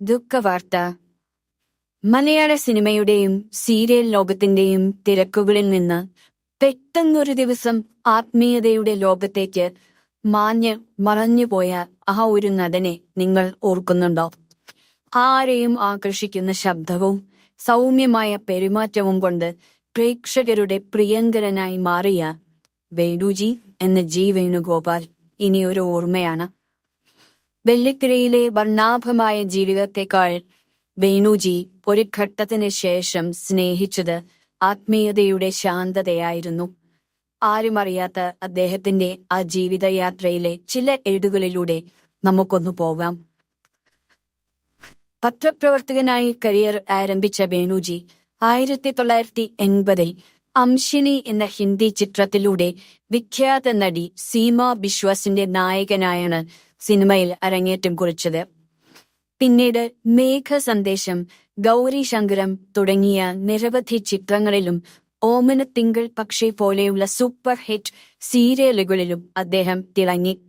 ദുഃഖവാർത്ത. മലയാള സിനിമയുടെയും serial ലോകത്തിന്റെയും തിരക്കുകളിൽ നിന്ന് പെട്ടെന്നൊരു ദിവസം ആത്മീയതയുടെ ലോകത്തേക്ക് മറഞ്ഞുപോയ ആ ഒരു നടനെ നിങ്ങൾ ഓർക്കുന്നുണ്ടോ? ആരെയും ആകർഷിക്കുന്ന ശബ്ദവും സൗമ്യമായ പെരുമാറ്റവും കൊണ്ട് പ്രേക്ഷകരുടെ പ്രിയങ്കരനായി മാറിയ വേണുജി എന്ന ജി വേണുഗോപാൽ ഇനിയൊരു ഓർമ്മയാണ്. വെള്ളിത്തിരയിലെ വർണ്ണാഭമായ ജീവിതത്തെക്കാൾ വേണുജി ഒരു ഘട്ടത്തിന് ശേഷം സ്നേഹിച്ചത് ആത്മീയതയുടെ ശാന്തതയായിരുന്നു. ആരും അറിയാത്ത അദ്ദേഹത്തിന്റെ ആ ജീവിതയാത്രയിലെ ചില ഏടുകളിലൂടെ നമുക്കൊന്നു പോകാം. പത്രപ്രവർത്തകനായി കരിയർ ആരംഭിച്ച വേണുജി 1980 അംശിനി എന്ന ഹിന്ദി ചിത്രത്തിലൂടെ വിഖ്യാത നടി സീമ ബിശ്വാസിന്റെ നായകനായാണ് സിനിമയിൽ അരങ്ങേറ്റം കുറിച്ചത്. പിന്നീട് മേഘ സന്ദേശം, ഗൗരി ശങ്കരം തുടങ്ങിയ നിരവധി ചിത്രങ്ങളിലും ഓമനത്തിങ്കൾ പക്ഷി പോലെയുള്ള സൂപ്പർ ഹിറ്റ് സീരിയലുകളിലും അദ്ദേഹം തിളങ്ങി.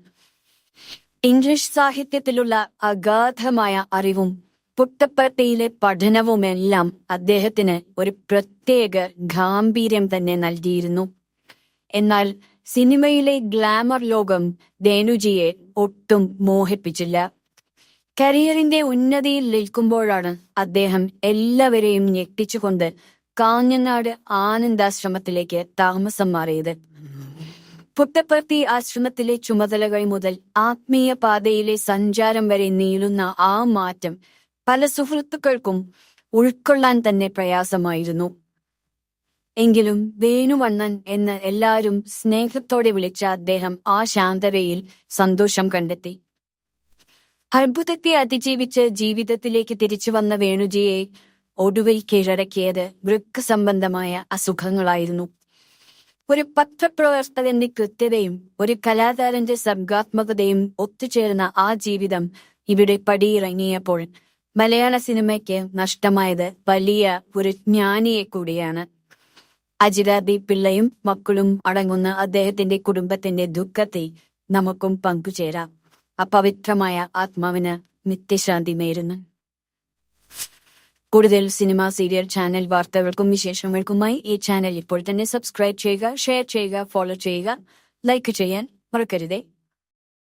ഇംഗ്ലീഷ് സാഹിത്യത്തിലുള്ള അഗാധമായ അറിവും പുട്ടപ്പർത്തിയിലെ പഠനവുമെല്ലാം അദ്ദേഹത്തിന് ഒരു പ്രത്യേക ഗാംഭീര്യം തന്നെ നൽകിയിരുന്നു. എന്നാൽ സിനിമയിലെ ഗ്ലാമർ ലോകം വേണുജിയെ ഒട്ടും മോഹിപ്പിച്ചില്ല. കരിയറിന്റെ ഉന്നതിയിൽ നിൽക്കുമ്പോഴാണ് അദ്ദേഹം എല്ലാവരെയും ഞെട്ടിച്ചുകൊണ്ട് കാഞ്ഞങ്ങാട് ആനന്ദാശ്രമത്തിലേക്ക് താമസം മാറിയത്. പുട്ടപ്പർത്തി ആശ്രമത്തിലെ ചുമതലകൾ മുതൽ ആത്മീയ പാതയിലെ സഞ്ചാരം വരെ നീളുന്ന ആ മാറ്റം പല സുഹൃത്തുക്കൾക്കും ഉൾക്കൊള്ളാൻ തന്നെ പ്രയാസമായിരുന്നു. എങ്കിലും വേണുവണ്ണൻ എന്ന് എല്ലാവരും സ്നേഹത്തോടെ വിളിച്ച അദ്ദേഹം ആ ശാന്തതയിൽ സന്തോഷം കണ്ടെത്തി. അത്ഭുതത്തെ അതിജീവിച്ച് ജീവിതത്തിലേക്ക് തിരിച്ചു വന്ന വേണുജിയെ ഒടുവിൽ കീഴടക്കിയത് വൃക്ക സംബന്ധമായ അസുഖങ്ങളായിരുന്നു. ഒരു പത്രപ്രവർത്തകന്റെ കൃത്യതയും ഒരു കലാകാരന്റെ സർഗാത്മകതയും ഒത്തുചേർന്ന ആ ജീവിതം ഇവിടെ പടിയിറങ്ങിയപ്പോൾ മലയാള സിനിമയ്ക്ക് നഷ്ടമായത് വലിയ ഒരു ജ്ഞാനിയെ കൂടിയാണ്. അജിരാദി പിള്ളയും മക്കളും അടങ്ങുന്ന അദ്ദേഹത്തിന്റെ കുടുംബത്തിന്റെ ദുഃഖത്തെ നമുക്കും പങ്കുചേരാം. അപവിത്രമായ ആത്മാവിന് നിത്യശാന്തി നേരുന്നു. കൂടുതൽ സിനിമ, സീരിയൽ, ചാനൽ വാർത്തകൾക്കും വിശേഷങ്ങൾക്കുമായി ഈ ചാനൽ ഇപ്പോൾ തന്നെ സബ്സ്ക്രൈബ് ചെയ്യുക, ഷെയർ ചെയ്യുക, ഫോളോ ചെയ്യുക, ലൈക്ക് ചെയ്യാൻ മറക്കരുതേ.